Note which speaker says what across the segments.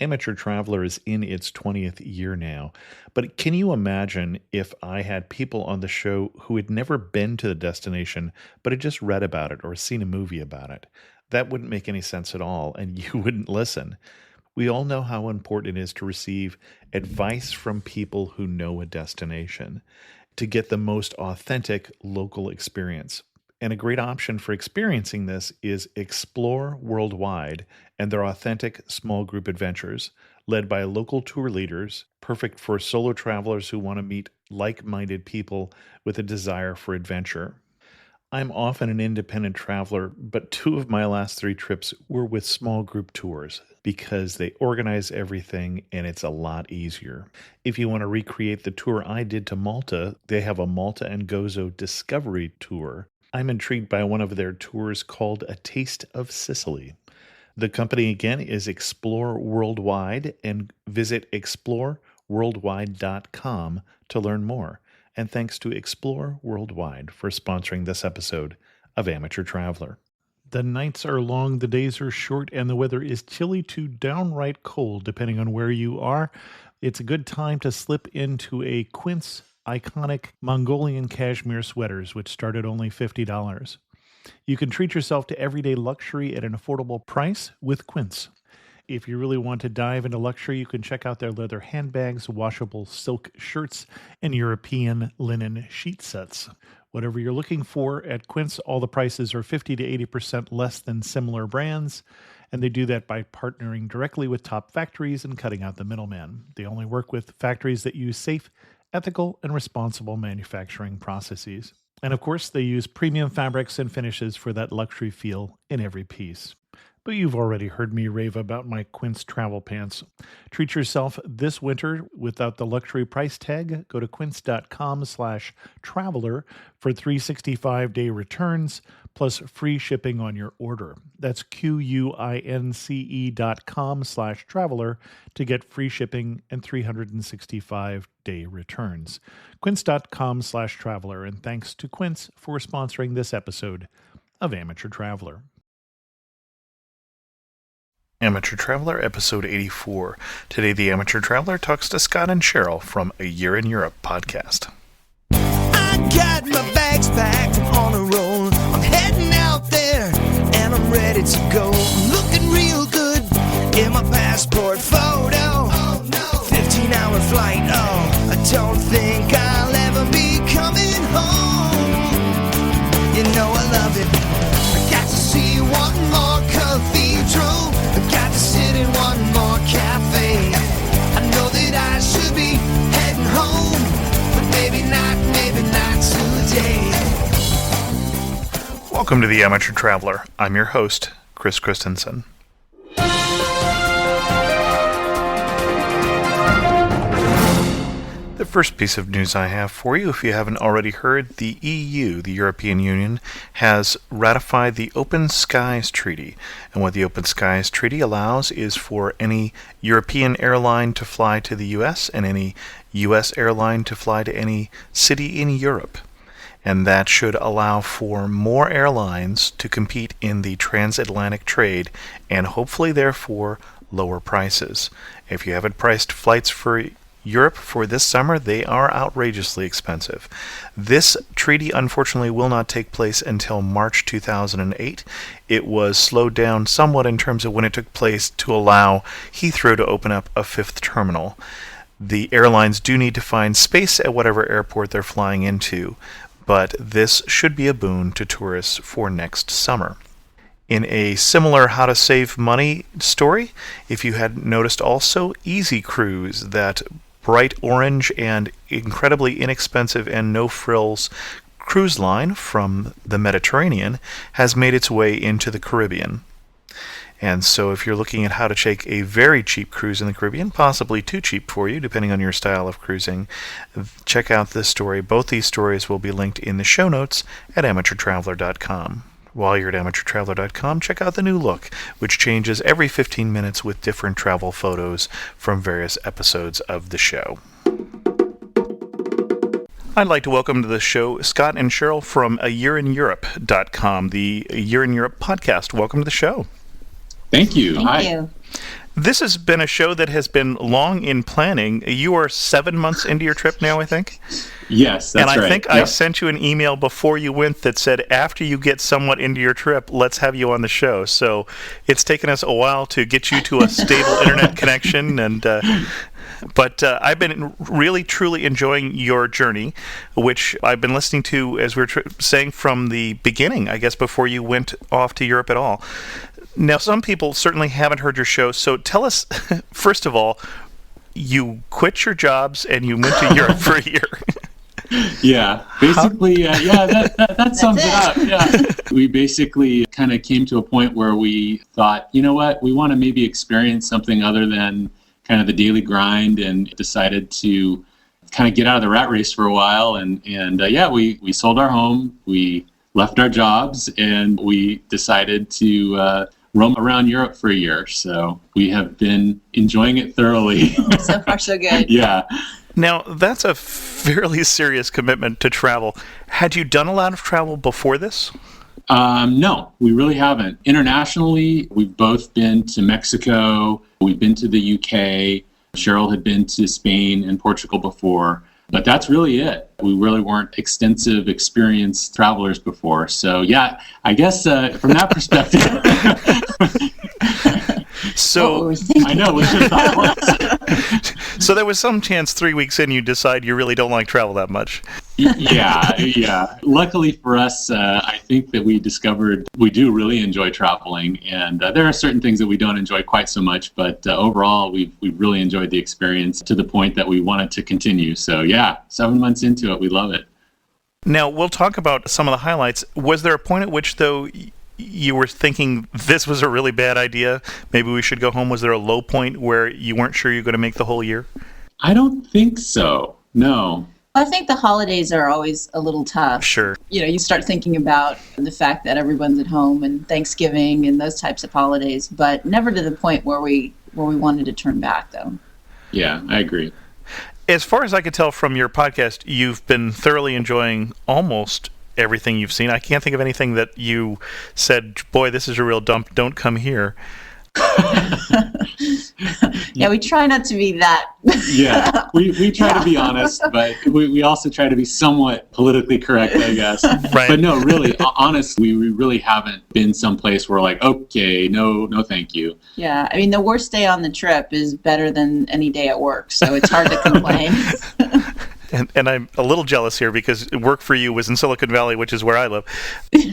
Speaker 1: Amateur Traveler is in its 20th year now. But can you imagine if I had people on the show who had never been to the destination, but had just read about it or seen a movie about it? That wouldn't make any sense at all, and you wouldn't listen. We all know how important it is to receive advice from people who know a destination to get the most authentic local experience. And a great option for experiencing this is Explore Worldwide and their authentic small group adventures, led by local tour leaders, perfect for solo travelers who want to meet like minded people with a desire for adventure. I'm often an independent traveler, but two of my last three trips were with small group tours because they organize everything and it's a lot easier. If you want to recreate the tour I did to Malta, they have a Malta and Gozo Discovery Tour. I'm intrigued by one of their tours called A Taste of Sicily. The company again is Explore Worldwide, and visit exploreworldwide.com to learn more. And thanks to Explore Worldwide for sponsoring this episode of Amateur Traveler. The nights are long, the days are short, and the weather is chilly to downright cold, depending on where you are. It's a good time to slip into a Quince iconic Mongolian cashmere sweaters, which start at only $50. You can treat yourself to everyday luxury at an affordable price with Quince. If you really want to dive into luxury, you can check out their leather handbags, washable silk shirts, and European linen sheet sets. Whatever you're looking for at Quince, all the prices are 50 to 80% less than similar brands, and they do that by partnering directly with top factories and cutting out the middleman. They only work with factories that use safe, ethical, and responsible manufacturing processes. And of course, they use premium fabrics and finishes for that luxury feel in every piece. But you've already heard me rave about my Quince travel pants. Treat yourself this winter without the luxury price tag. Go to quince.com/traveler for 365-day returns plus free shipping on your order. That's QUINCE.com/traveler to get free shipping and 365-day returns. Quince.com/traveler. And thanks to Quince for sponsoring this episode of Amateur Traveler. Amateur Traveler, episode 84. Today, the Amateur Traveler talks to Scott and Cheryl from A Year in Europe podcast.
Speaker 2: I got my bags packed, I'm on a roll. I'm heading out there, and I'm ready to go. I'm looking real good in my passport photo. 15-hour flight, I don't think I'll ever be coming home. You know I love it. I got to see one more cathedral. I got to sit in one more cafe. I know that I should be heading home, but maybe not today.
Speaker 1: Welcome to the Amateur Traveler. I'm your host, Chris Christensen. The first piece of news I have for you, if you haven't already heard, the EU, the European Union, has ratified the Open Skies Treaty. And what the Open Skies Treaty allows is for any European airline to fly to the US and any US airline to fly to any city in Europe. And that should allow for more airlines to compete in the transatlantic trade and hopefully, therefore, lower prices. If you haven't priced flights for Europe for this summer, they are outrageously expensive. This treaty, unfortunately, will not take place until March 2008. It was slowed down somewhat in terms of when it took place to allow Heathrow to open up a fifth terminal. The airlines do need to find space at whatever airport they're flying into, but this should be a boon to tourists for next summer. In a similar how to save money story, if you had noticed also, Easy Cruise, that bright orange and incredibly inexpensive and no-frills cruise line from the Mediterranean, has made its way into the Caribbean. And so if you're looking at how to take a very cheap cruise in the Caribbean, possibly too cheap for you, depending on your style of cruising, check out this story. Both these stories will be linked in the show notes at amateurtraveler.com. While you're at amateurtraveler.com, check out the new look, which changes every 15 minutes with different travel photos from various episodes of the show. I'd like to welcome to the show Scott and Cheryl from AYearInEurope.com, the A Year in Europe podcast. Welcome to the show.
Speaker 3: Thank you.
Speaker 4: Thank
Speaker 3: Hi.
Speaker 4: you.
Speaker 1: This has been a show that has been long in planning. You are 7 months into your trip now, I think?
Speaker 3: Yes, that's right.
Speaker 1: And I think I sent you an email before you went that said, after you get somewhat into your trip, let's have you on the show. So it's taken us a while to get you to a stable internet connection, but I've been really, truly enjoying your journey, which I've been listening to, as we were saying, from the beginning, I guess, before you went off to Europe at all. Now, some people certainly haven't heard your show, so tell us, first of all, you quit your jobs and you went to Europe for a year.
Speaker 3: Yeah, basically, that sums it up. Yeah, we basically kind of came to a point where we thought, you know what, we want to maybe experience something other than kind of the daily grind, and decided to kind of get out of the rat race for a while. And we sold our home, we left our jobs, and we decided to roam around Europe for a year. So we have been enjoying it thoroughly.
Speaker 4: So far, so good.
Speaker 3: Yeah.
Speaker 1: Now, that's a fairly serious commitment to travel. Had you done a lot of travel before this?
Speaker 3: No, we really haven't. Internationally, we've both been to Mexico, we've been to the UK. Cheryl had been to Spain and Portugal before, but that's really it. We really weren't extensive, experienced travelers before. So yeah, I guess from that perspective.
Speaker 1: So
Speaker 3: I know, we should have thought.
Speaker 1: So there was some chance 3 weeks in you decide you really don't like travel that much.
Speaker 3: Yeah. Luckily for us, I think that we discovered we do really enjoy traveling, and there are certain things that we don't enjoy quite so much, but overall, we've really enjoyed the experience to the point that we wanted to continue. So yeah, 7 months into it, we love it.
Speaker 1: Now, we'll talk about some of the highlights. Was there a point at which, though, you were thinking this was a really bad idea, maybe we should go home? Was there a low point where you weren't sure you're going to make the whole year?
Speaker 3: I don't think so, no.
Speaker 4: I think the holidays are always a little tough.
Speaker 1: Sure.
Speaker 4: You know, you start thinking about the fact that everyone's at home and Thanksgiving and those types of holidays, but never to the point where we wanted to turn back, though.
Speaker 3: Yeah, I agree.
Speaker 1: As far as I could tell from your podcast, you've been thoroughly enjoying almost everything you've seen. I can't think of anything that you said, boy, this is a real dump, don't come here.
Speaker 4: Yeah, we try not to be that.
Speaker 3: Yeah, we try to be honest, but we also try to be somewhat politically correct, I guess.
Speaker 1: Right.
Speaker 3: But no, really, honestly, we really haven't been someplace where like, okay, no, thank you.
Speaker 4: Yeah, I mean, the worst day on the trip is better than any day at work, so it's hard to complain.
Speaker 1: And I'm a little jealous here because work for you was in Silicon Valley, which is where I live.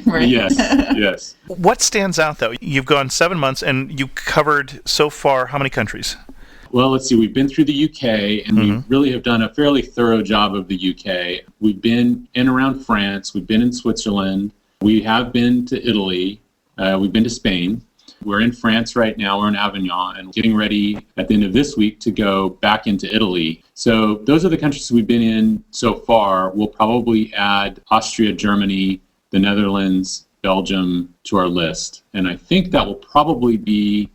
Speaker 4: Right.
Speaker 3: Yes.
Speaker 1: What stands out, though? You've gone 7 months and you covered so far how many countries?
Speaker 3: Well, let's see. We've been through the UK, and we really have done a fairly thorough job of the UK. We've been in around France. We've been in Switzerland. We have been to Italy. We've been to Spain. We're in France right now. We're in Avignon and getting ready at the end of this week to go back into Italy. So those are the countries we've been in so far. We'll probably add Austria, Germany, the Netherlands, Belgium to our list. And I think that will probably be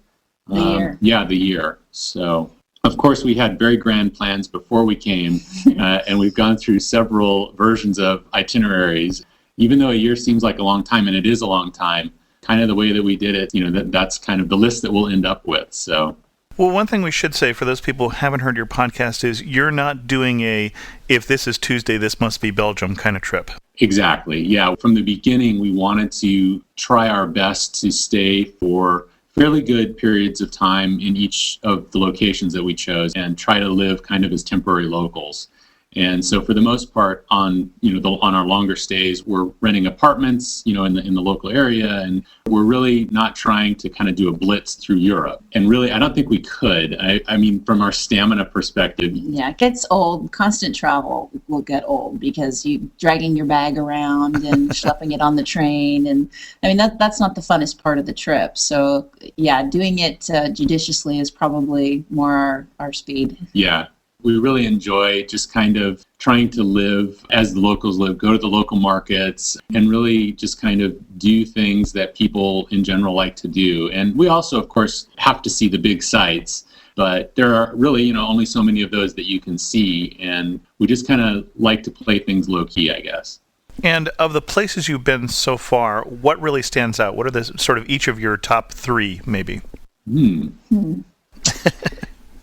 Speaker 3: the year. So, of course, we had very grand plans before we came, and we've gone through several versions of itineraries. Even though a year seems like a long time, and it is a long time, kind of the way that we did it, that's kind of the list that we'll end up with. So,
Speaker 1: well, one thing we should say for those people who haven't heard your podcast is you're not doing if this is Tuesday, this must be Belgium kind of trip.
Speaker 3: Exactly. Yeah. From the beginning, we wanted to try our best to stay for fairly good periods of time in each of the locations that we chose and try to live kind of as temporary locals. And so for the most part on our longer stays, we're renting apartments, in the local area, and we're really not trying to kind of do a blitz through Europe. And really, I don't think we could. I mean, from our stamina perspective.
Speaker 4: Yeah, it gets old. Constant travel will get old because you dragging your bag around and schlepping it on the train. And I mean, that's not the funnest part of the trip. So yeah, doing it judiciously is probably more our speed.
Speaker 3: Yeah. We really enjoy just kind of trying to live as the locals live, go to the local markets, and really just kind of do things that people in general like to do. And we also, of course, have to see the big sites, but there are really, only so many of those that you can see. And we just kind of like to play things low key, I guess.
Speaker 1: And of the places you've been so far, what really stands out? What are the sort of each of your top three, maybe?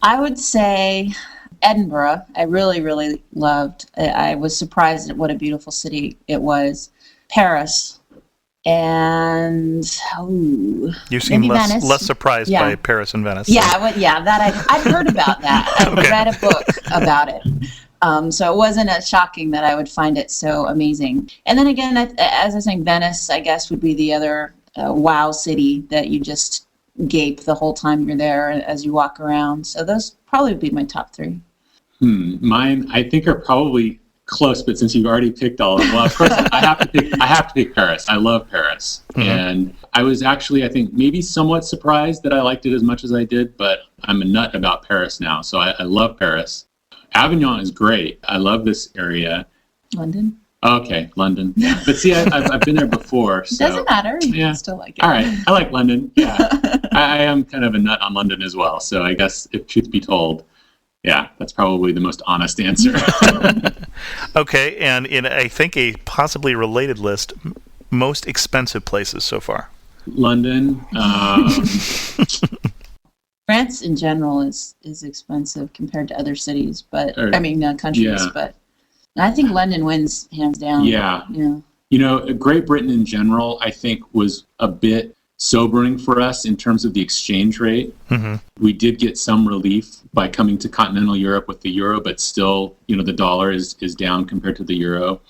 Speaker 4: I would say Edinburgh. I really, really loved. I was surprised at what a beautiful city it was. Paris. And
Speaker 1: you seem
Speaker 4: Venice.
Speaker 1: less surprised by Paris and Venice.
Speaker 4: Yeah, that I'd heard about that. I read a book about it. So it wasn't as shocking that I would find it so amazing. And then again, as I was saying, Venice, I guess, would be the other wow city that you just gape the whole time you're there as you walk around. So those probably would be my top three.
Speaker 3: Mine, I think, are probably close, but since you've already picked all of them, well, of course, I have to pick Paris. I love Paris. And I was actually, I think, maybe somewhat surprised that I liked it as much as I did, but I'm a nut about Paris now. So I love Paris. Avignon is great. I love this area.
Speaker 4: London.
Speaker 3: Okay, London. Yeah. But see, I've been there before. So.
Speaker 4: Doesn't matter. You can still like it.
Speaker 3: All right. I like London. Yeah. I am kind of a nut on London as well. So I guess if truth be told, yeah, that's probably the most honest answer.
Speaker 1: Okay, and in, I think, a possibly related list, most expensive places so far.
Speaker 3: London.
Speaker 4: France in general is expensive compared to other cities, but countries.
Speaker 3: Yeah.
Speaker 4: But I think London wins hands down.
Speaker 3: Yeah. Great Britain in general, I think, was a bit sobering for us in terms of the exchange rate. We did get some relief by coming to continental Europe with the euro, but still, the dollar is down compared to the euro.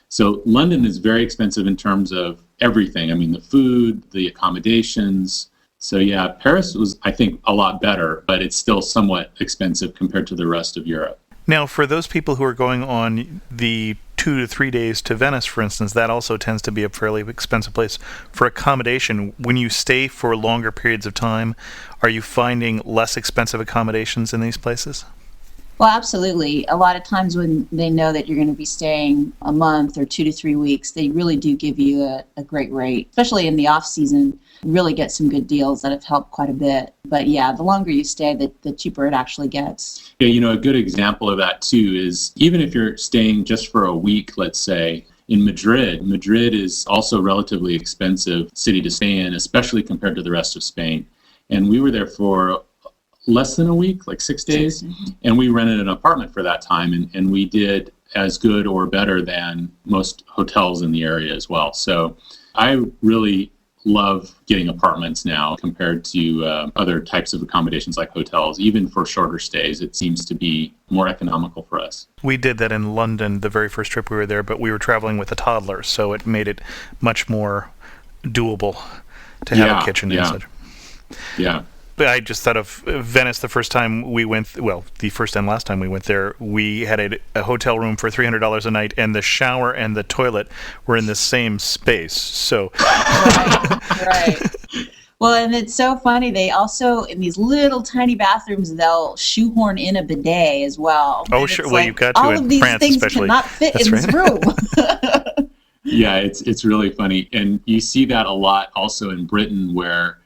Speaker 3: So London is very expensive in terms of everything. I mean, the food, the accommodations. So yeah, Paris was, I think, a lot better, but it's still somewhat expensive compared to the rest of Europe.
Speaker 1: Now, for those people who are going on the 2 to 3 days to Venice, for instance, that also tends to be a fairly expensive place for accommodation. When you stay for longer periods of time, are you finding less expensive accommodations in these places?
Speaker 4: Well, absolutely. A lot of times when they know that you're going to be staying a month or 2 to 3 weeks, they really do give you a great rate, especially in the off season. You really get some good deals that have helped quite a bit. But yeah, the longer you stay, the cheaper it actually gets.
Speaker 3: Yeah, a good example of that too is even if you're staying just for a week, let's say, in Madrid is also a relatively expensive city to stay in, especially compared to the rest of Spain. And we were there for less than a week, like 6 days, and we rented an apartment for that time, and we did as good or better than most hotels in the area as well. So I really love getting apartments now compared to other types of accommodations like hotels. Even for shorter stays, it seems to be more economical for us.
Speaker 1: We did that in London the very first trip we were there, but we were traveling with a toddler, so it made it much more doable to have a kitchen and such.
Speaker 3: Yeah.
Speaker 1: I just thought of Venice the first time we went, the first and last time we went there, we had a hotel room for $300 a night, and the shower and the toilet were in the same space. So,
Speaker 4: right. Well, and it's so funny. They also, in these little tiny bathrooms, they'll shoehorn in a bidet as well.
Speaker 1: Oh,
Speaker 4: and
Speaker 1: sure.
Speaker 4: It's
Speaker 1: Well,
Speaker 4: like,
Speaker 1: you've got to
Speaker 4: all
Speaker 1: in
Speaker 4: of these
Speaker 1: France,
Speaker 4: things
Speaker 1: especially.
Speaker 4: cannot fit
Speaker 1: That's
Speaker 4: in this room.
Speaker 3: Yeah, it's really funny. And you see that a lot also in Britain, where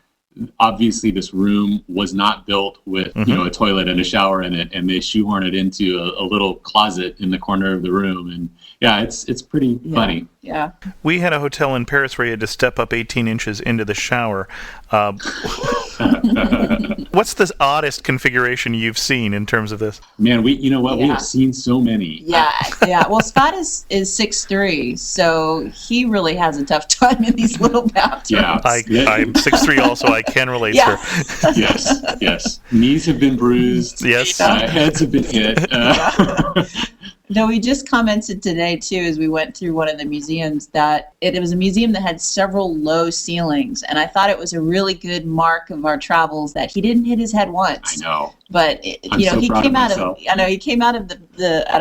Speaker 3: obviously this room was not built with a toilet and a shower in it, and they shoehorn it into a little closet in the corner of the room. And yeah, it's pretty funny.
Speaker 4: Yeah.
Speaker 1: We had a hotel in Paris where you had to step up 18 inches into the shower. What's the oddest configuration you've seen in terms of this?
Speaker 3: Man, we have seen so many.
Speaker 4: Yeah. Well, Scott is 6'3", so he really has a tough time in these little bathrooms.
Speaker 3: Yeah,
Speaker 1: I'm 6'3" also. I can relate,
Speaker 4: Yeah.
Speaker 1: sir.
Speaker 3: Yes. Knees have been bruised.
Speaker 1: Yes.
Speaker 3: Heads have been hit.
Speaker 4: No, we just commented today, too, as we went through one of the museums, that it was a museum that had several low ceilings. And I thought it was a really good mark of our travels that he didn't hit his head once.
Speaker 3: I know.
Speaker 4: But, he came out of, came out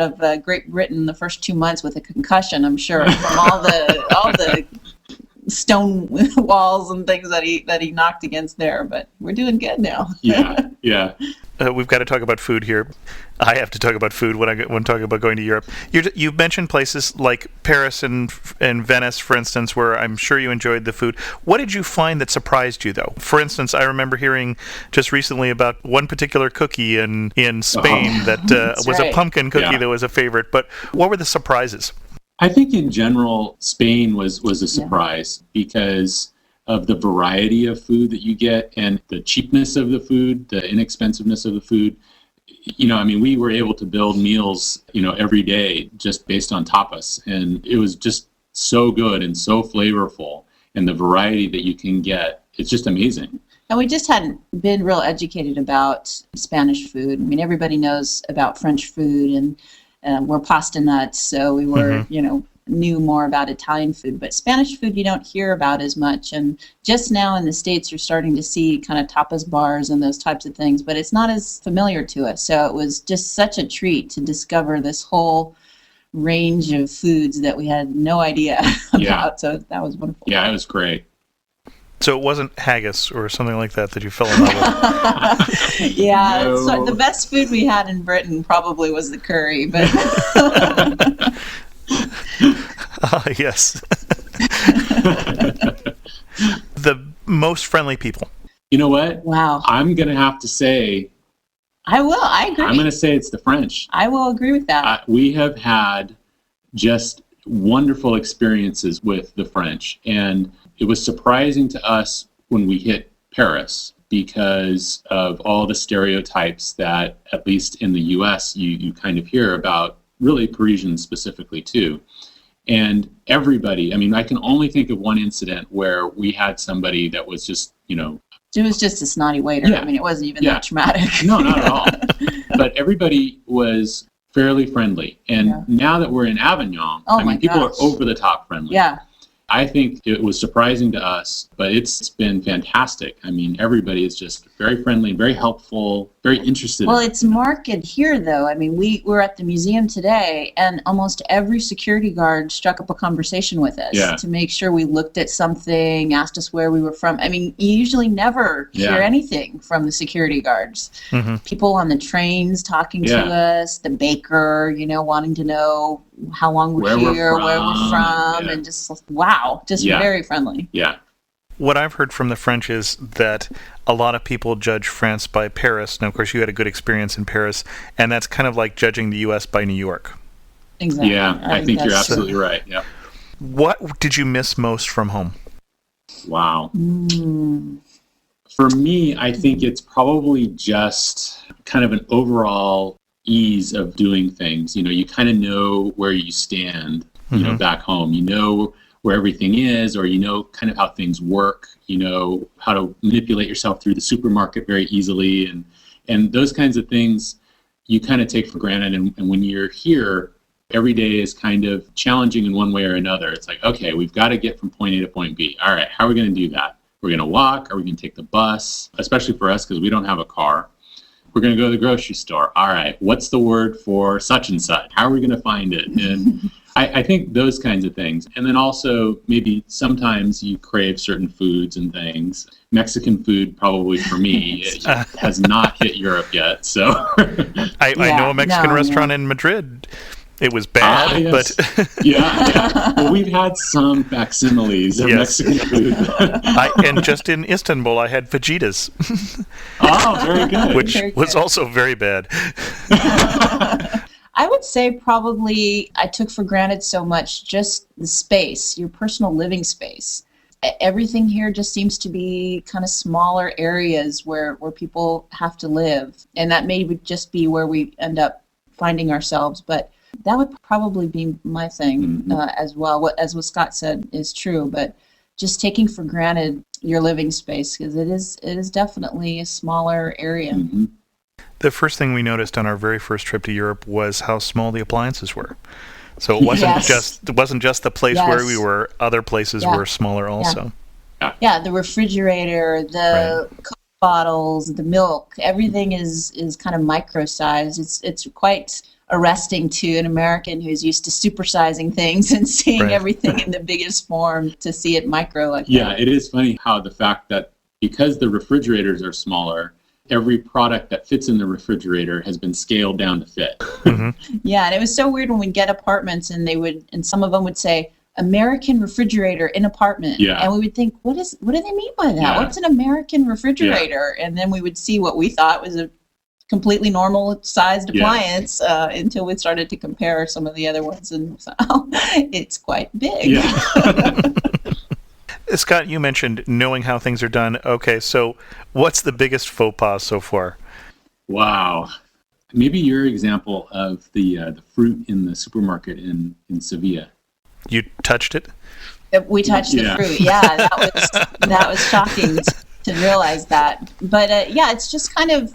Speaker 4: of Great Britain the first 2 months with a concussion, I'm sure, from all the stone walls and things that he knocked against there. But we're doing good now.
Speaker 3: Yeah.
Speaker 1: We've got to talk about food here. I have to talk about food when talking about going to Europe. You've mentioned places like Paris and Venice, for instance, where I'm sure you enjoyed the food. What did you find that surprised you, though? For instance, I remember hearing just recently about one particular cookie in Spain that was a pumpkin cookie that was a favorite. But what were the surprises?
Speaker 3: I think in general, Spain was a surprise because of the variety of food that you get and the cheapness of the food, the inexpensiveness of the food. I mean, we were able to build meals, every day just based on tapas. And it was just so good and so flavorful. And the variety that you can get, it's just amazing.
Speaker 4: And we just hadn't been real educated about Spanish food. I mean, everybody knows about French food, and we're pasta nuts, so we were, knew more about Italian food. But Spanish food you don't hear about as much. And just now in the States, you're starting to see kind of tapas bars and those types of things, but it's not as familiar to us. So it was just such a treat to discover this whole range of foods that we had no idea about.
Speaker 3: Yeah.
Speaker 4: So that was wonderful.
Speaker 3: Yeah, it was great.
Speaker 1: So it wasn't haggis or something like that you fell in love with?
Speaker 4: Yeah,
Speaker 3: No.
Speaker 4: so the best food we had in Britain probably was the curry, but
Speaker 1: Yes. The most friendly people.
Speaker 3: You know what?
Speaker 4: wow.
Speaker 3: I'm going to have to say,
Speaker 4: I agree.
Speaker 3: I'm going to say it's the French.
Speaker 4: I will agree with that.
Speaker 3: We have had just wonderful experiences with the French. And it was surprising to us when we hit Paris because of all the stereotypes that, at least in the US, you kind of hear about, really Parisians specifically too. And everybody, I mean, I can only think of one incident where we had somebody that was just,
Speaker 4: It was just a snotty waiter.
Speaker 3: Yeah.
Speaker 4: I mean, it wasn't even
Speaker 3: Yeah.
Speaker 4: that traumatic.
Speaker 3: no, not at all. But everybody was fairly friendly. And
Speaker 4: Yeah.
Speaker 3: now that we're in Avignon,
Speaker 4: Oh
Speaker 3: I
Speaker 4: my
Speaker 3: mean, people
Speaker 4: gosh.
Speaker 3: are over the top friendly.
Speaker 4: Yeah.
Speaker 3: I think it was surprising to us, but it's been fantastic. I mean, everybody is just very friendly, very helpful, very interested.
Speaker 4: Well, it's marked here, though. I mean, we were at the museum today, and almost every security guard struck up a conversation with us
Speaker 3: Yeah.
Speaker 4: to make sure we looked at something, asked us where we were from. I mean, you usually never hear
Speaker 3: Yeah.
Speaker 4: anything from the security guards.
Speaker 1: Mm-hmm.
Speaker 4: People on the trains talking
Speaker 3: Yeah.
Speaker 4: to us, the baker, wanting to know how long we're
Speaker 3: Where we're
Speaker 4: here, where we're
Speaker 3: from,
Speaker 4: from,
Speaker 3: yeah.
Speaker 4: and just, wow, just
Speaker 3: Yeah.
Speaker 4: very friendly.
Speaker 3: Yeah.
Speaker 1: What I've heard from the French is that a lot of people judge France by Paris. Now, of course, you had a good experience in Paris, and that's kind of like judging the U.S. by New York.
Speaker 4: Exactly.
Speaker 3: Yeah, I think you're
Speaker 4: that's true.
Speaker 3: absolutely right. Yeah.
Speaker 1: What did you miss most from home?
Speaker 3: Wow.
Speaker 4: Mm.
Speaker 3: For me, I think it's probably just kind of an overall ease of doing things. You kind of know where you stand,
Speaker 1: Mhm.
Speaker 3: back home. You know where everything is, or kind of how things work. You know how to manipulate yourself through the supermarket very easily, and those kinds of things you kind of take for granted. And when you're here, every day is kind of challenging in one way or another. It's like, okay, we've got to get from point A to point B. All right, how are we going to do that? We're going to walk, or we can take the bus, especially for us because we don't have a car. We're going to go to the grocery store. All right, what's the word for such and such? How are we going to find it? And I think those kinds of things. And then also maybe sometimes you crave certain foods and things. Mexican food, probably for me, it has not hit Europe yet. So
Speaker 1: I know a Mexican
Speaker 4: no,
Speaker 1: restaurant in Madrid. It was bad,
Speaker 3: yes.
Speaker 1: but
Speaker 3: yeah. Well, we've had some facsimiles of
Speaker 1: Yes.
Speaker 3: Mexican food.
Speaker 1: and just in Istanbul, I had fajitas,
Speaker 3: Oh, very good.
Speaker 1: which
Speaker 4: Very
Speaker 1: was
Speaker 4: good.
Speaker 1: also very bad.
Speaker 4: I would say probably I took for granted so much just the space, your personal living space. Everything here just seems to be kind of smaller areas where people have to live. And that may just be where we end up finding ourselves. But that would probably be my thing as well. What Scott said is true, but just taking for granted your living space, because it is definitely a smaller area.
Speaker 3: Mhm.
Speaker 1: The first thing we noticed on our very first trip to Europe was how small the appliances were. So it wasn't
Speaker 4: Yes.
Speaker 1: just the place where we
Speaker 4: Yes.
Speaker 1: were. Other places
Speaker 4: Yeah.
Speaker 1: were smaller also.
Speaker 4: Yeah, the refrigerator, the Coke bottles, the milk, everything is kind of micro-sized. It's quite arresting to an American who's used to supersizing things and seeing
Speaker 1: Right.
Speaker 4: everything in the biggest form to see it micro like
Speaker 3: Yeah,
Speaker 4: that.
Speaker 3: it is funny how the fact that because the refrigerators are smaller, every product that fits in the refrigerator has been scaled down to fit.
Speaker 4: Yeah, and it was so weird when we'd get apartments and some of them would say American refrigerator in apartment.
Speaker 3: Yeah.
Speaker 4: And we would think, what do they mean by that?
Speaker 3: Yeah.
Speaker 4: What's an American refrigerator? And then we would see what we thought was a completely normal sized
Speaker 3: Yeah.
Speaker 4: appliance until we started to compare some of the other ones, and so it's quite big.
Speaker 3: Yeah.
Speaker 1: Scott, you mentioned knowing how things are done. Okay, so what's the biggest faux pas so far?
Speaker 3: Wow. Maybe your example of the fruit in the supermarket in Sevilla.
Speaker 1: You touched it?
Speaker 4: We touched the fruit. Yeah, that was shocking to realize that. But yeah, it's just kind of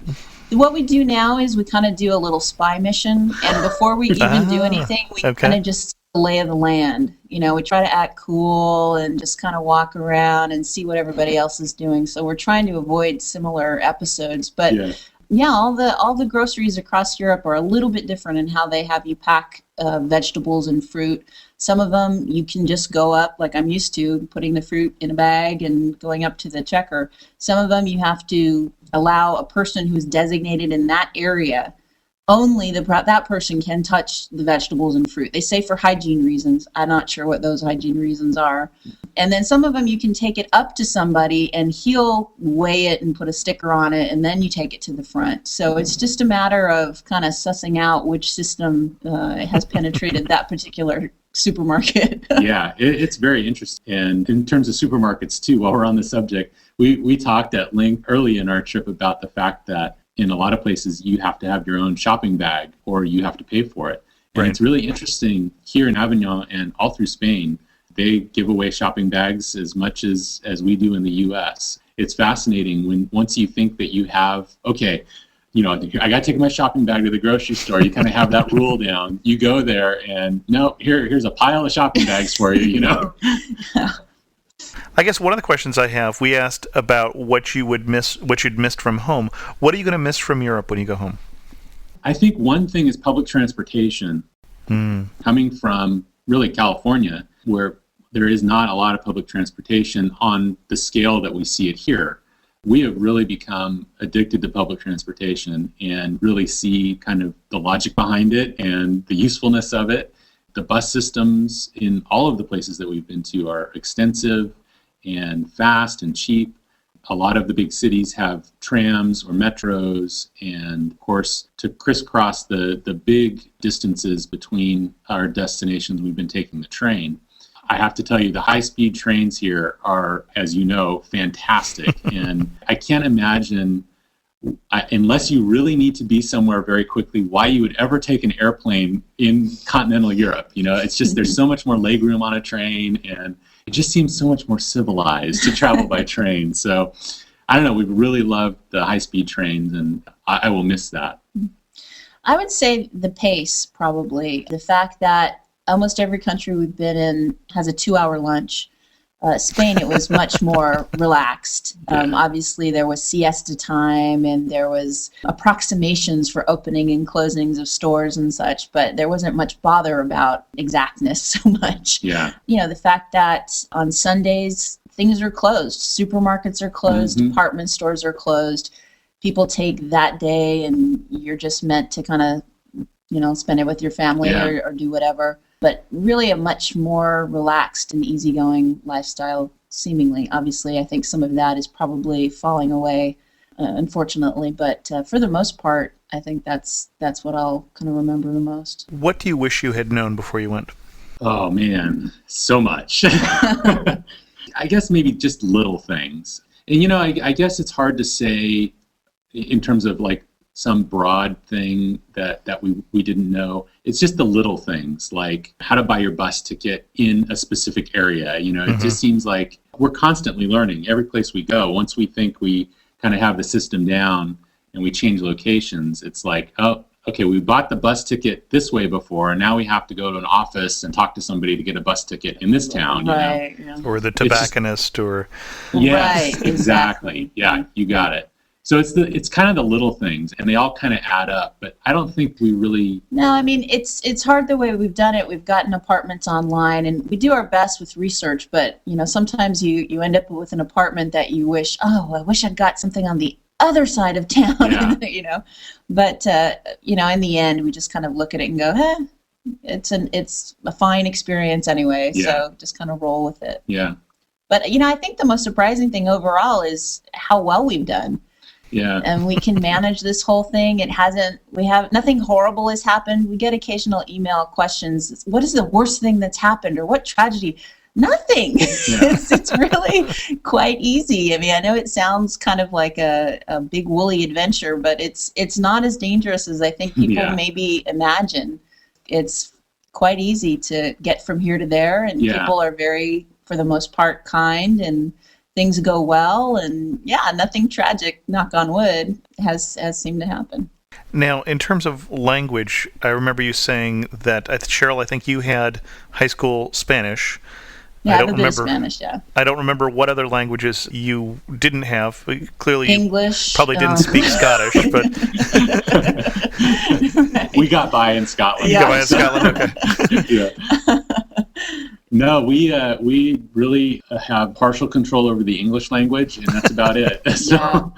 Speaker 4: what we do now is we kind of do a little spy mission, and before we even do anything, we kind of just lay of the land. You know, we try to act cool and just kind of walk around and see what everybody else is doing. So we're trying to avoid similar episodes, but. Yeah, all the groceries across Europe are a little bit different in how they have you pack vegetables and fruit. Some of them you can just go up, like I'm used to, putting the fruit in a bag and going up to the checker. Some of them you have to allow a person who's designated in that area. Only that person can touch the vegetables and fruit. They say for hygiene reasons. I'm not sure what those hygiene reasons are. And then some of them you can take it up to somebody and he'll weigh it and put a sticker on it, and then you take it to the front. So it's just a matter of kind of sussing out which system has penetrated that particular supermarket.
Speaker 3: Yeah, it's very interesting. And in terms of supermarkets too, while we're on the subject, we talked at length early in our trip about the fact that in a lot of places, you have to have your own shopping bag or you have to pay for it. And It's really interesting here in Avignon and all through Spain, they give away shopping bags as much as we do in the US. It's fascinating when once you think that you have, okay, you know, I got to take my shopping bag to the grocery store. You kind of have that rule down. You go there and no, here's a pile of shopping bags for you, you know.
Speaker 1: I guess one of the questions I have, we asked about what you'd missed from home. What are you going to miss from Europe when you go home?
Speaker 3: I think one thing is public transportation. Coming from really California, where there is not a lot of public transportation on the scale that we see it here. We have really become addicted to public transportation and really see kind of the logic behind it and the usefulness of it. The bus systems in all of the places that we've been to are extensive and fast and cheap. A lot of the big cities have trams or metros, and of course, to crisscross the big distances between our destinations, we've been taking the train. I have to tell you, the high-speed trains here are, as you know, fantastic. And I can't imagine, unless you really need to be somewhere very quickly, why you would ever take an airplane in continental Europe. You know, it's just there's so much more legroom on a train, and it just seems so much more civilized to travel by train. So I don't know, we've really loved the high-speed trains, and I will miss that.
Speaker 4: I would say the pace, probably. The fact that almost every country we've been in has a 2-hour lunch. Spain, it was much more relaxed. Obviously, there was siesta time and there was approximations for opening and closings of stores and such, but there wasn't much bother about exactness so much.
Speaker 3: Yeah.
Speaker 4: You know, the fact that on Sundays, things are closed. Supermarkets are closed. Department stores are closed. People take that day and you're just meant to kind of, you know, spend it with your family or do whatever. But really a much more relaxed and easygoing lifestyle, seemingly. Obviously, I think some of that is probably falling away, unfortunately. But for the most part, I think that's what I'll kind of remember the most.
Speaker 1: What do you wish you had known before you went?
Speaker 3: Oh, man, so much. I guess maybe just little things. And, you know, I guess it's hard to say in terms of like some broad thing that we didn't know. It's just the little things, like how to buy your bus ticket in a specific area. You know, it just seems like we're constantly learning every place we go. Once we think we kind of have the system down and we change locations, it's like, oh, okay, we bought the bus ticket this way before, and now we have to go to an office and talk to somebody to get a bus ticket in this town.
Speaker 4: Right.
Speaker 3: You know?
Speaker 1: Or the tobacconist, or...
Speaker 3: Yes, right, exactly. Yeah, you got it. So it's kind of the little things, and they all kind of add up. But I don't think we really.
Speaker 4: No, I mean it's hard the way we've done it. We've gotten apartments online, and we do our best with research. But you know, sometimes you end up with an apartment that you wish, oh, I wish I'd got something on the other side of town.
Speaker 3: Yeah.
Speaker 4: You know, but you know, in the end, we just kind of look at it and go, it's a fine experience anyway.
Speaker 3: Yeah.
Speaker 4: So just kind of roll with it.
Speaker 3: Yeah.
Speaker 4: But you know, I think the most surprising thing overall is how well we've done.
Speaker 3: Yeah.
Speaker 4: And we can manage this whole thing. Nothing horrible has happened. We get occasional email questions. What is the worst thing that's happened, or what tragedy? Nothing. It's really quite easy. I mean, I know it sounds kind of like a big woolly adventure, but it's not as dangerous as I think people maybe imagine. It's quite easy to get from here to there, and people are very, for the most part, kind, and things go well, and nothing tragic, knock on wood, has seemed to happen.
Speaker 1: Now, in terms of language, I remember you saying that, Cheryl, I think you had high school Spanish.
Speaker 4: Yeah, I don't remember Spanish. Yeah,
Speaker 1: I don't remember what other languages you didn't have. Clearly,
Speaker 4: English.
Speaker 1: You probably didn't speak Scottish, but
Speaker 3: we got by in Scotland.
Speaker 1: You got by in Scotland, okay.
Speaker 3: No, we really have partial control over the English language, and that's about it. So,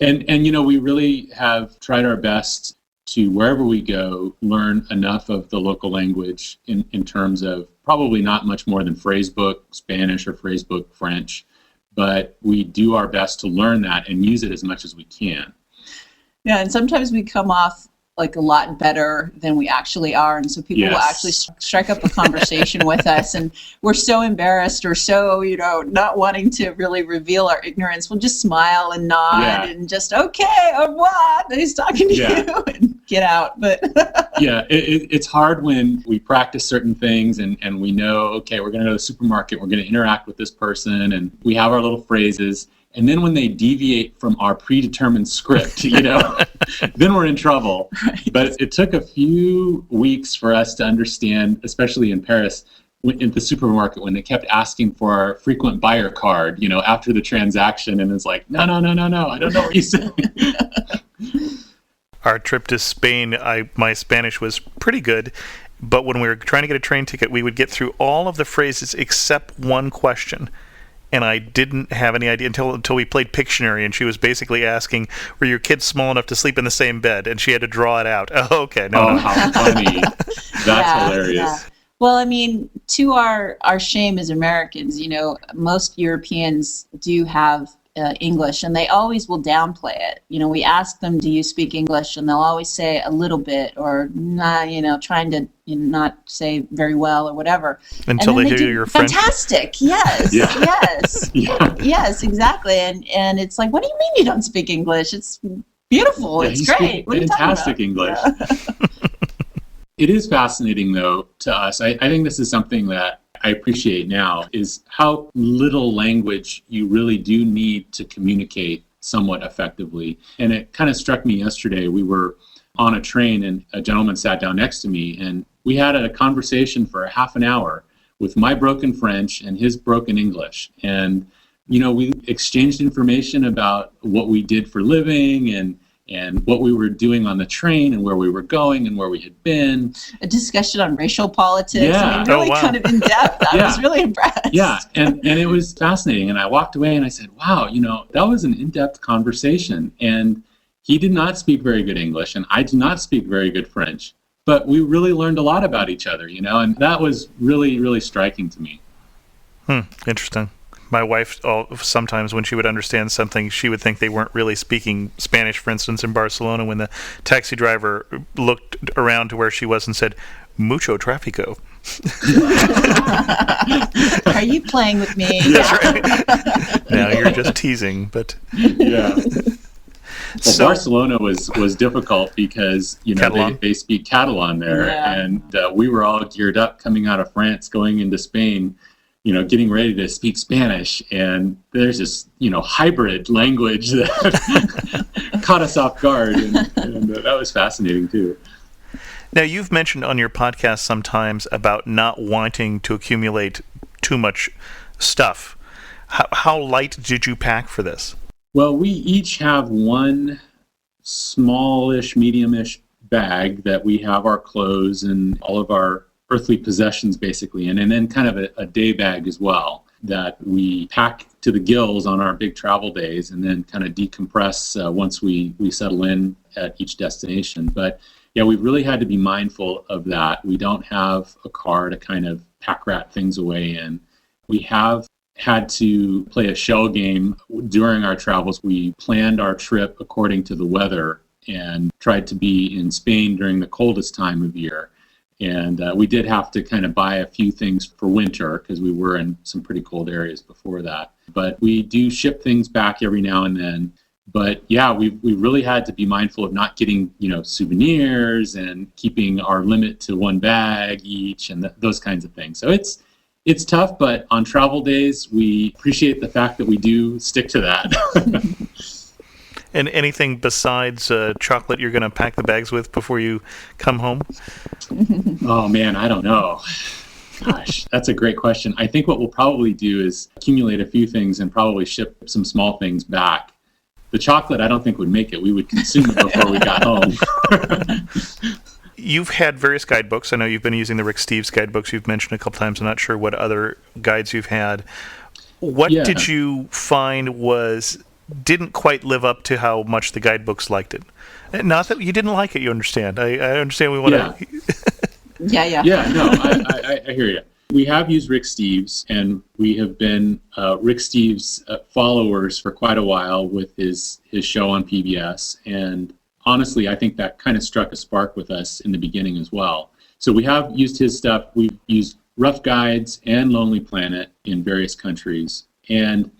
Speaker 3: And we really have tried our best to, wherever we go, learn enough of the local language in terms of probably not much more than phrasebook Spanish or phrasebook French, but we do our best to learn that and use it as much as we can.
Speaker 4: Yeah, and sometimes we come off like a lot better than we actually are, and so people will actually strike up a conversation with us, and we're so embarrassed or so not wanting to really reveal our ignorance. We'll just smile and nod and just okay, au revoir, nice talking to you, and get out. But
Speaker 3: it's hard when we practice certain things and we know, okay, we're going to go to the supermarket, we're going to interact with this person, and we have our little phrases. And then when they deviate from our predetermined script, then we're in trouble. Right. But it took a few weeks for us to understand, especially in Paris, in the supermarket, when they kept asking for our frequent buyer card, after the transaction. And it's like, no, I don't know what you said.
Speaker 1: Our trip to Spain, my Spanish was pretty good. But when we were trying to get a train ticket, we would get through all of the phrases except one question. And I didn't have any idea until we played Pictionary, and she was basically asking, were your kids small enough to sleep in the same bed? And she had to draw it out. Oh, okay. No.
Speaker 3: How funny. That's hilarious. Yeah.
Speaker 4: Well, I mean, to our shame as Americans, most Europeans do have English, and they always will downplay it. We ask them, do you speak English? And they'll always say a little bit, or nah, trying to not say very well or whatever.
Speaker 1: Until they hear your French.
Speaker 4: Fantastic. Yes. Yes. Yes, exactly. And it's like, what do you mean you don't speak English? It's beautiful. It's great. What
Speaker 3: fantastic English. It is fascinating, though, to us. I think this is something that I appreciate now, is how little language you really do need to communicate somewhat effectively. And it kind of struck me yesterday. We were on a train and a gentleman sat down next to me, and we had a conversation for half an hour with my broken French and his broken English. And, we exchanged information about what we did for living and what we were doing on the train and where we were going and where we had been.
Speaker 4: A discussion on racial politics.
Speaker 3: Yeah.
Speaker 4: Really kind of in depth. I was really impressed.
Speaker 3: Yeah, and it was fascinating. And I walked away and I said, wow, that was an in-depth conversation. And he did not speak very good English, and I do not speak very good French. But we really learned a lot about each other, and that was really, really striking to me.
Speaker 1: Interesting. My wife, sometimes when she would understand something, she would think they weren't really speaking Spanish. For instance, in Barcelona, when the taxi driver looked around to where she was and said, mucho tráfico.
Speaker 4: Are you playing with me?
Speaker 1: That's right. Now you're just teasing, but...
Speaker 3: Yeah. Well, Barcelona was difficult because, they speak Catalan there. Yeah. And we were all geared up coming out of France, going into Spain, getting ready to speak Spanish, and there's this, hybrid language that caught us off guard, and that was fascinating too.
Speaker 1: Now, you've mentioned on your podcast sometimes about not wanting to accumulate too much stuff. How light did you pack for this?
Speaker 3: Well, we each have one smallish, medium-ish bag that we have our clothes and all of our earthly possessions basically in, and then kind of a day bag as well that we pack to the gills on our big travel days and then kind of decompress once we settle in at each destination. But yeah, we've really had to be mindful of that. We don't have a car to kind of pack rat things away in. We have had to play a shell game during our travels. We planned our trip according to the weather and tried to be in Spain during the coldest time of year. And we did have to kind of buy a few things for winter because we were in some pretty cold areas before that. But we do ship things back every now and then. But yeah, we really had to be mindful of not getting, souvenirs and keeping our limit to one bag each and those kinds of things. So it's tough, but on travel days, we appreciate the fact that we do stick to that.
Speaker 1: And anything besides chocolate you're going to pack the bags with before you come home?
Speaker 3: Oh, man, I don't know. Gosh, that's a great question. I think what we'll probably do is accumulate a few things and probably ship some small things back. The chocolate, I don't think would make it. We would consume it before we got home.
Speaker 1: You've had various guidebooks. I know you've been using the Rick Steves guidebooks you've mentioned a couple times. I'm not sure what other guides you've had. What did you find didn't quite live up to how much the guidebooks liked it? Not that you didn't like it, you understand. I understand we want to...
Speaker 4: Yeah.
Speaker 3: Yeah, no, I hear you. We have used Rick Steves, and we have been Rick Steves followers for quite a while with his show on PBS. And honestly, I think that kind of struck a spark with us in the beginning as well. So we have used his stuff. We've used Rough Guides and Lonely Planet in various countries. And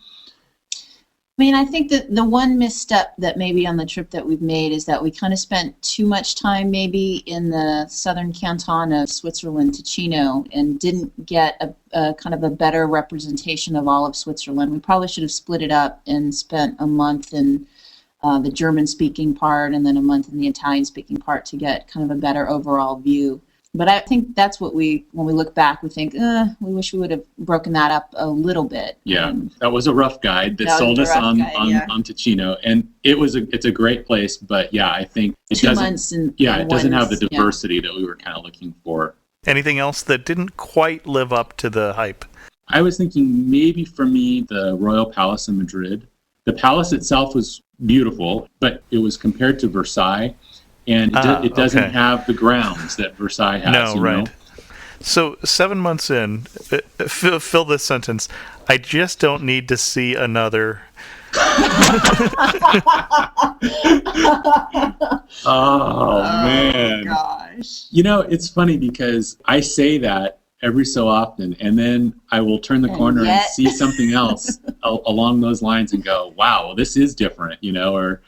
Speaker 4: I think that the one misstep that maybe on the trip that we've made is that we kind of spent too much time maybe in the southern canton of Switzerland, Ticino, and didn't get a kind of a better representation of all of Switzerland. We probably should have split it up and spent a month in the German-speaking part and then a month in the Italian-speaking part to get kind of a better overall view. But I think that's what when we look back, we think, we wish we would have broken that up a little bit.
Speaker 3: Yeah, that was a rough guide that sold us on Ticino, and it's a great place. But yeah, I think it doesn't have the diversity that we were kind of looking for.
Speaker 1: Anything else that didn't quite live up to the hype?
Speaker 3: I was thinking maybe for me the Royal Palace in Madrid. The palace itself was beautiful, but it was compared to Versailles. And it doesn't have the grounds that Versailles has.
Speaker 1: No, right. So 7 months in, fill this sentence. I just don't need to see another.
Speaker 3: Oh, man.
Speaker 4: Gosh.
Speaker 3: It's funny because I say that every so often, and then I will turn the corner and see something else along those lines and go, wow, this is different, or...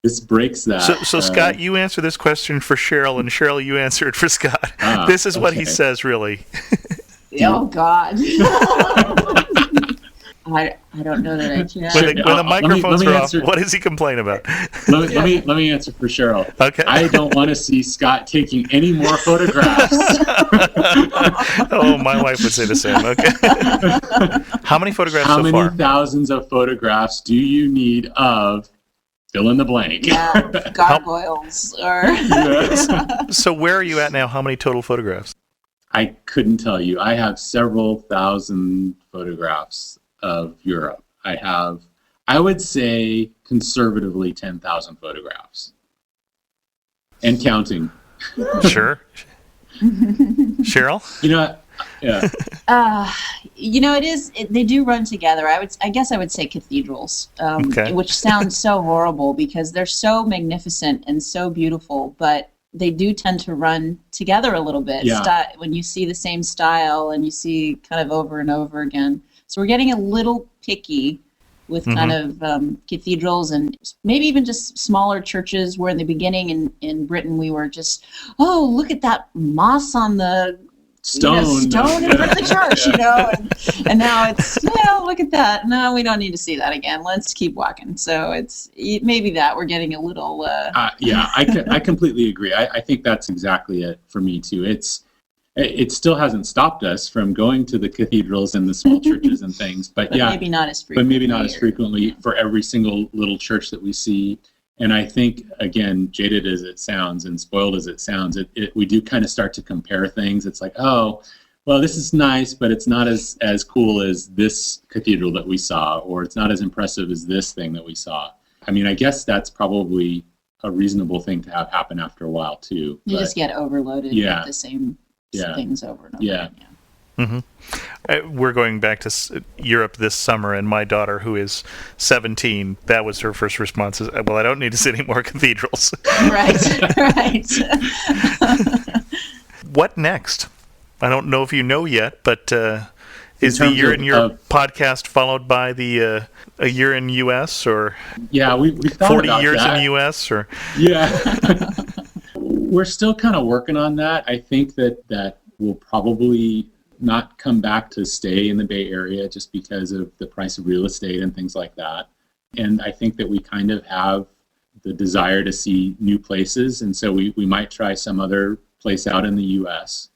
Speaker 3: This breaks that.
Speaker 1: So Scott, you answer this question for Cheryl, and Cheryl, you answer it for Scott. This is what he says, really.
Speaker 4: Oh, God. I don't know that I can.
Speaker 1: When the microphones are off, what does he complain about?
Speaker 3: Let me answer for Cheryl.
Speaker 1: Okay.
Speaker 3: I don't want to see Scott taking any more photographs.
Speaker 1: Oh, my wife would say the same. Okay. How many photographs so far?
Speaker 3: How many thousands of photographs do you need of... Fill in the blank.
Speaker 4: Yeah, gargoyles.
Speaker 1: So where are you at now? How many total photographs?
Speaker 3: I couldn't tell you. I have several thousand photographs of Europe. I would say, conservatively, 10,000 photographs. And counting.
Speaker 1: Sure. Cheryl?
Speaker 3: Yeah.
Speaker 4: They do run together. I guess I would say cathedrals, which sounds so horrible because they're so magnificent and so beautiful, but they do tend to run together a little bit.
Speaker 3: Yeah.
Speaker 4: When you see the same style and you see kind of over and over again. So we're getting a little picky with kind of cathedrals and maybe even just smaller churches where in the beginning in Britain we were just, oh, look at that moss on the stone in front of the church, and now it's, look at that. No, we don't need to see that again. Let's keep walking. So it's maybe that we're getting a little.
Speaker 3: I completely agree. I think that's exactly it for me too. It still hasn't stopped us from going to the cathedrals and the small churches and things, but
Speaker 4: maybe not as frequently.
Speaker 3: But maybe not as frequently for every single little church that we see. And I think, again, jaded as it sounds and spoiled as it sounds, we do kind of start to compare things. It's like, oh, well, this is nice, but it's not as cool as this cathedral that we saw, or it's not as impressive as this thing that we saw. I mean, I guess that's probably a reasonable thing to have happen after a while, too.
Speaker 4: You just get overloaded with the same things over and over.
Speaker 3: Yeah.
Speaker 1: Mm-hmm. We're going back to Europe this summer, and my daughter, who is 17, that was her first response: is, "Well, I don't need to see any more cathedrals."
Speaker 4: Right.
Speaker 1: what next? I don't know if you know yet, but is the Year in Europe podcast followed by the A Year in U.S. or
Speaker 3: we thought
Speaker 1: 40
Speaker 3: about
Speaker 1: years
Speaker 3: that.
Speaker 1: in U.S. or
Speaker 3: We're still kind of working on that. I think that we'll probably not come back to stay in the Bay Area just because of the price of real estate and things like that. And I think that we kind of have the desire to see new places, and so we might try some other place out in the U.S.,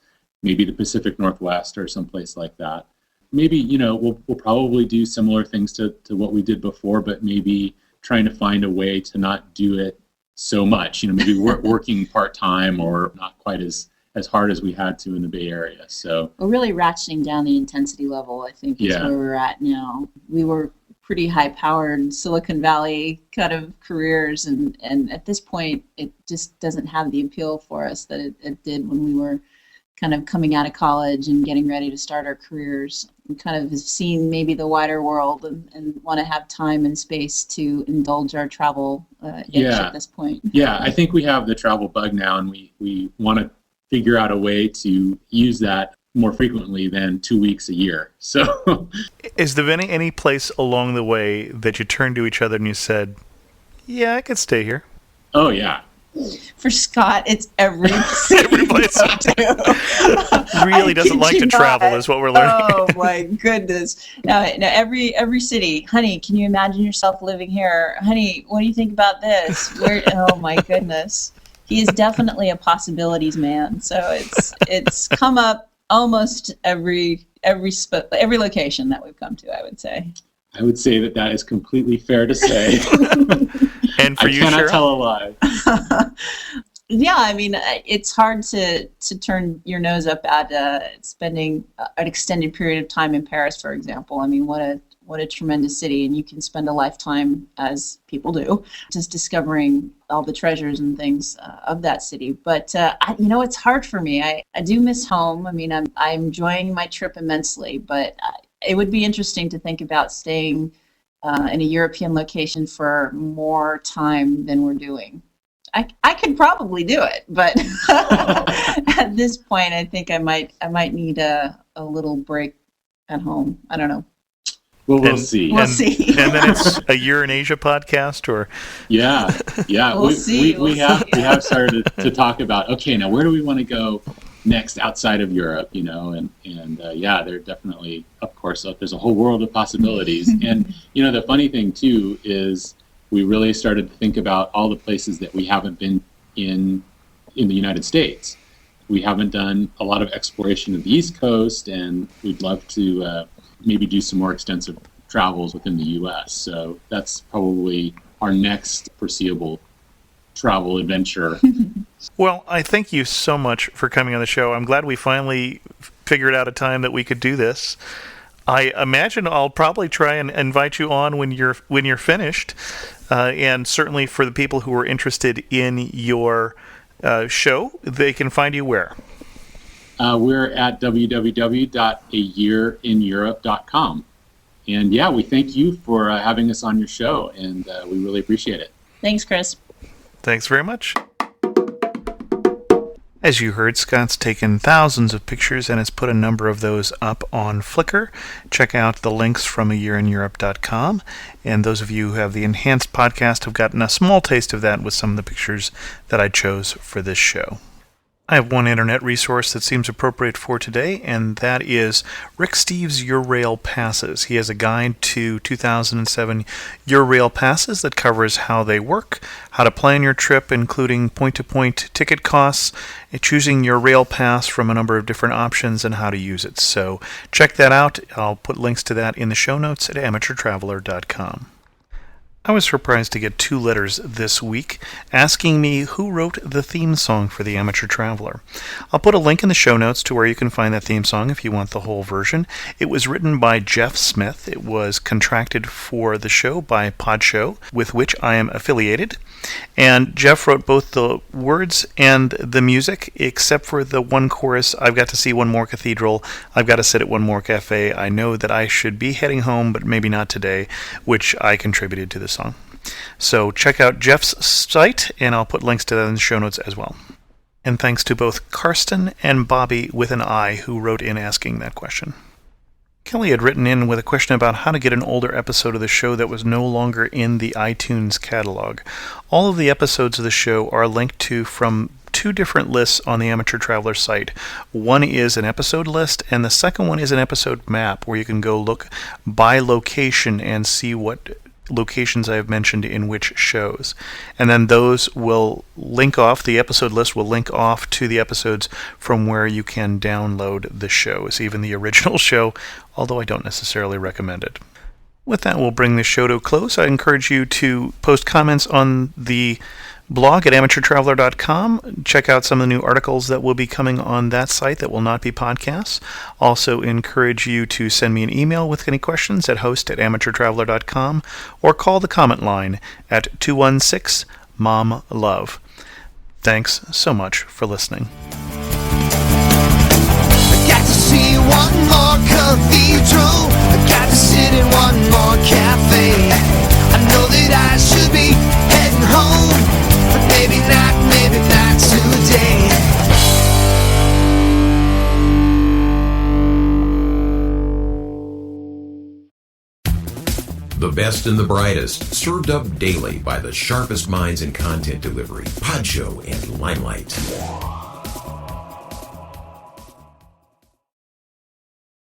Speaker 3: maybe the Pacific Northwest or someplace like that. Maybe, we'll probably do similar things to what we did before, but maybe trying to find a way to not do it so much, maybe working part-time or not quite as hard as we had to in the Bay Area. So
Speaker 4: we're really ratcheting down the intensity level, I think, is where we're at now. We were pretty high-powered Silicon Valley kind of careers, and at this point, it just doesn't have the appeal for us that it did when we were kind of coming out of college and getting ready to start our careers. We kind of have seen maybe the wider world and want to have time and space to indulge our travel itch at this point.
Speaker 3: Yeah, I think we have the travel bug now, and we want to figure out a way to use that more frequently than 2 weeks a year. So,
Speaker 1: is there any place along the way that you turned to each other and you said, "Yeah, I could stay here"?
Speaker 3: Oh yeah.
Speaker 4: For Scott, it's every
Speaker 1: place. Really doesn't like to travel, is what we're learning.
Speaker 4: Oh my goodness! Now every city, honey, can you imagine yourself living here? Honey, what do you think about this? Oh my goodness, he is definitely a possibilities man. So it's come up almost every location that we've come to, I would say.
Speaker 3: I would say that is completely fair to say.
Speaker 1: And for you,
Speaker 3: cannot
Speaker 1: Cheryl?
Speaker 3: tell a lie.
Speaker 4: Yeah, I mean, it's hard to turn your nose up at spending an extended period of time in Paris, for example. I mean, what a tremendous city, and you can spend a lifetime, as people do, just discovering all the treasures and things of that city. But it's hard for me. I do miss home. I mean, I'm enjoying my trip immensely, but it would be interesting to think about staying in a European location for more time than we're doing. I could probably do it, but at this point, I think I might need a little break at home. I don't know.
Speaker 3: Well, we'll see.
Speaker 4: We'll see.
Speaker 1: And then it's a Year in Asia podcast, or
Speaker 3: yeah.
Speaker 4: We'll see.
Speaker 3: We have started to talk about, okay, now where do we want to go next outside of Europe? And there definitely, of course, there's a whole world of possibilities. And the funny thing too is we really started to think about all the places that we haven't been in the United States. We haven't done a lot of exploration of the East Coast, and we'd love to maybe do some more extensive travels within the U.S. So that's probably our next foreseeable travel adventure.
Speaker 1: Well, I thank you so much for coming on the show. I'm glad we finally figured out a time that we could do this. I imagine I'll probably try and invite you on when you're finished, and certainly for the people who are interested in your show, they can find you where?
Speaker 3: We're at www.ayearineurope.com. And we thank you for having us on your show, and we really appreciate it.
Speaker 4: Thanks, Chris.
Speaker 1: Thanks very much. As you heard, Scott's taken thousands of pictures and has put a number of those up on Flickr. Check out the links from ayearineurope.com. And those of you who have the Enhanced podcast have gotten a small taste of that with some of the pictures that I chose for this show. I have one internet resource that seems appropriate for today, and that is Rick Steves' Eurail Passes. He has a guide to 2007 Eurail Passes that covers how they work, how to plan your trip, including point-to-point ticket costs, choosing your rail pass from a number of different options, and how to use it. So check that out. I'll put links to that in the show notes at amateurtraveler.com. I was surprised to get 2 letters this week asking me who wrote the theme song for The Amateur Traveler. I'll put a link in the show notes to where you can find that theme song if you want the whole version. It was written by Jeff Smith. It was contracted for the show by Podshow, with which I am affiliated. And Jeff wrote both the words and the music, except for the one chorus, I've got to see one more cathedral, I've got to sit at one more cafe, I know that I should be heading home, but maybe not today, which I contributed to the song. So check out Jeff's site, and I'll put links to that in the show notes as well. And thanks to both Karsten and Bobby with an I who wrote in asking that question. Kelly had written in with a question about how to get an older episode of the show that was no longer in the iTunes catalog. All of the episodes of the show are linked to from two different lists on the Amateur Traveler site. One is an episode list, and the second one is an episode map where you can go look by location and see what locations I have mentioned in which shows. And then those will link off, the episode list will link off to the episodes from where you can download the shows, even the original show, although I don't necessarily recommend it. With that, we'll bring the show to a close. I encourage you to post comments on the blog at amateurtraveler.com. Check out some of the new articles that will be coming on that site that will not be podcasts. Also encourage you to send me an email with any questions at host@amateurtraveler.com or call the comment line at 216-MOM-LOVE. Thanks so much for listening.
Speaker 2: I got to see one more cathedral. I got to sit in one more cafe. I know that I should be heading home, but maybe not today.
Speaker 5: The best and the brightest, served up daily by the sharpest minds in content delivery, Podshow and Limelight.